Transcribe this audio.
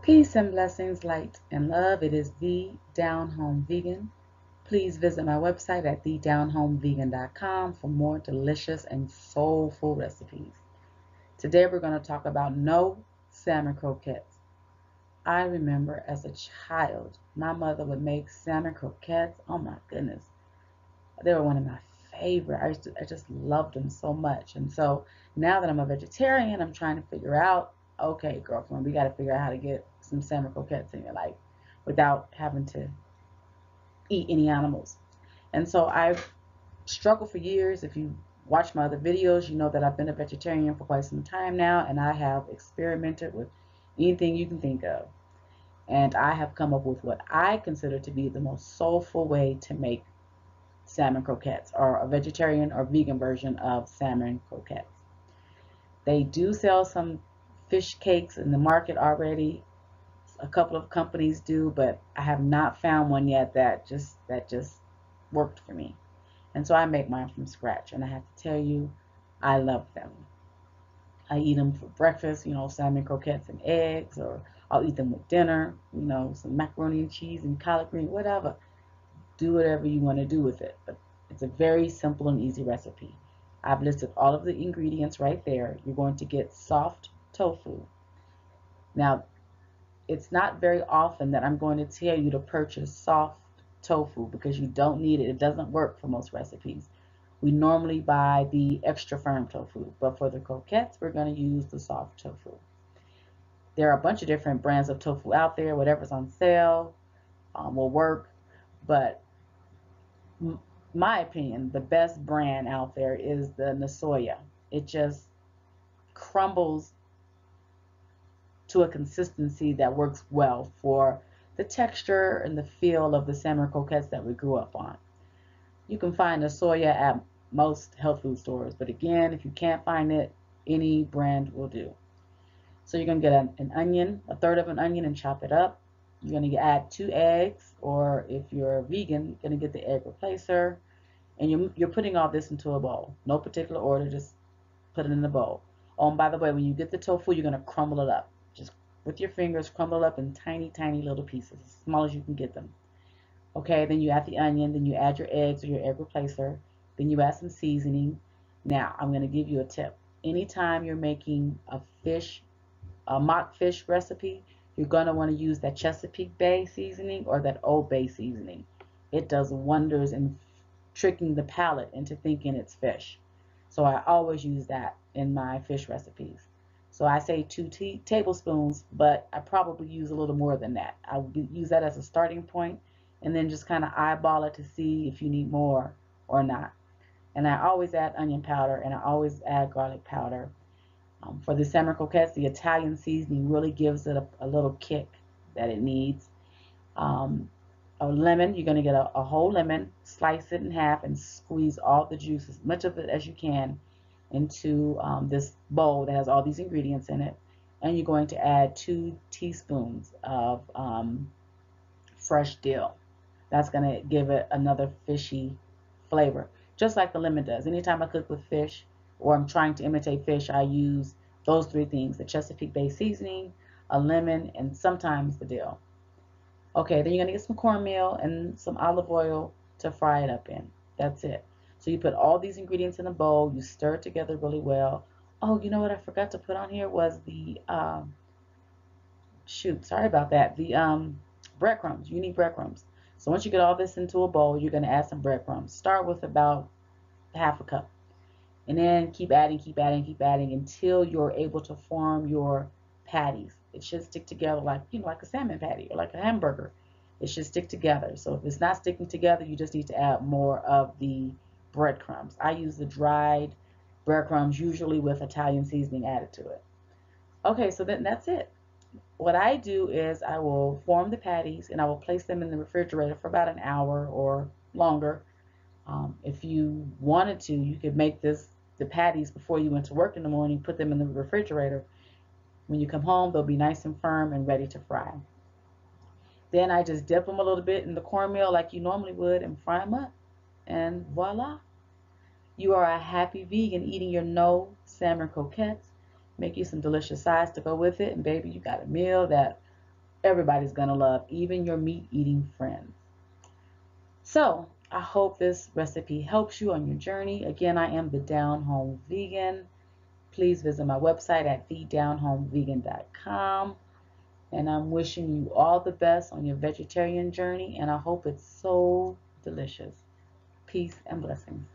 Peace and blessings, light and love. It is the Down Home Vegan. Please visit my website at thedownhomevegan.com for more delicious and soulful recipes. Today we're going to talk about no salmon croquettes. I remember as a child, my mother would make salmon croquettes. Oh my goodness. They were one of my favorite. I just loved them so much. And so now that I'm a vegetarian, I'm trying to figure out, okay, girlfriend, we got to figure out how to get some salmon croquettes in your life without having to eat any animals. And so I've struggled for years. If you watch my other videos, you know that I've been a vegetarian for quite some time now, and I have experimented with anything you can think of. And I have come up with what I consider to be the most soulful way to make salmon croquettes, or a vegetarian or vegan version of salmon croquettes. They do sell some fish cakes in the market already. A couple of companies do, but I have not found one yet that just worked for me. And so I make mine from scratch, and I have to tell you, I love them. I eat them for breakfast, salmon croquettes and eggs, or I'll eat them with dinner, some macaroni and cheese and collard green, whatever. Do whatever you want to do with it. But it's a very simple and easy recipe. I've listed all of the ingredients right there. You're going to get soft tofu. Now, it's not very often that I'm going to tell you to purchase soft tofu because you don't need it. It doesn't work for most recipes. We normally buy the extra firm tofu, but for the croquettes, we're going to use the soft tofu. There are a bunch of different brands of tofu out there. Whatever's on sale will work, but my opinion, the best brand out there is the Nasoya. It just crumbles to a consistency that works well for the texture and the feel of the salmon croquettes that we grew up on. You can find Nasoya at most health food stores, but again, if you can't find it, any brand will do. So you're going to get an onion, a third of an onion, and chop it up. You're going to add 2 eggs, or if you're vegan, you're going to get the egg replacer. And you're putting all this into a bowl. No particular order, just put it in the bowl. Oh, and by the way, when you get the tofu, you're going to crumble it up. Just with your fingers, crumble it up in tiny, tiny little pieces, as small as you can get them. Okay, then you add the onion, then you add your eggs or your egg replacer, then you add some seasoning. Now, I'm going to give you a tip. Anytime you're making a mock fish recipe, you're going to want to use that Chesapeake Bay seasoning or that Old Bay seasoning. It does wonders in tricking the palate into thinking it's fish. So I always use that in my fish recipes. So I say 2 tablespoons, but I probably use a little more than that. I would use that as a starting point and then just kind of eyeball it to see if you need more or not. And I always add onion powder and I always add garlic powder. For the salmon croquettes, the Italian seasoning really gives it a little kick that it needs. Um, a lemon, you're going to get a whole lemon, slice it in half, and squeeze all the juice, as much of it as you can, into this bowl that has all these ingredients in it. And you're going to add 2 teaspoons of fresh dill. That's going to give it another fishy flavor, just like the lemon does. Anytime I cook with fish or I'm trying to imitate fish, I use those 3 things: the Chesapeake Bay seasoning, a lemon, and sometimes the dill. Okay, then you're gonna get some cornmeal and some olive oil to fry it up in. That's it. So you put all these ingredients in a bowl, you stir it together really well. Oh, you know what I forgot to put on here was the shoot, sorry about that. The breadcrumbs. You need breadcrumbs. So once you get all this into a bowl, you're gonna add some breadcrumbs. Start with about half a cup. And then keep adding, keep adding, keep adding until you're able to form your patties. It should stick together like a salmon patty or like a hamburger. It should stick together. So if it's not sticking together, you just need to add more of the breadcrumbs. I use the dried breadcrumbs, usually with Italian seasoning added to it. Okay, so then that's it. What I do is I will form the patties and I will place them in the refrigerator for about an hour or longer. If you wanted to, you could make the patties before you went to work in the morning, put them in the refrigerator. When you come home, they'll be nice and firm and ready to fry. Then I just dip them a little bit in the cornmeal like you normally would and fry them up. And voila, you are a happy vegan eating your no salmon croquettes. Make you some delicious sides to go with it. And baby, you got a meal that everybody's going to love, even your meat eating friends. So I hope this recipe helps you on your journey. Again, I am the Down Home Vegan. Please visit my website at thedownhomevegan.com. And I'm wishing you all the best on your vegetarian journey, and I hope it's so delicious. Peace and blessings.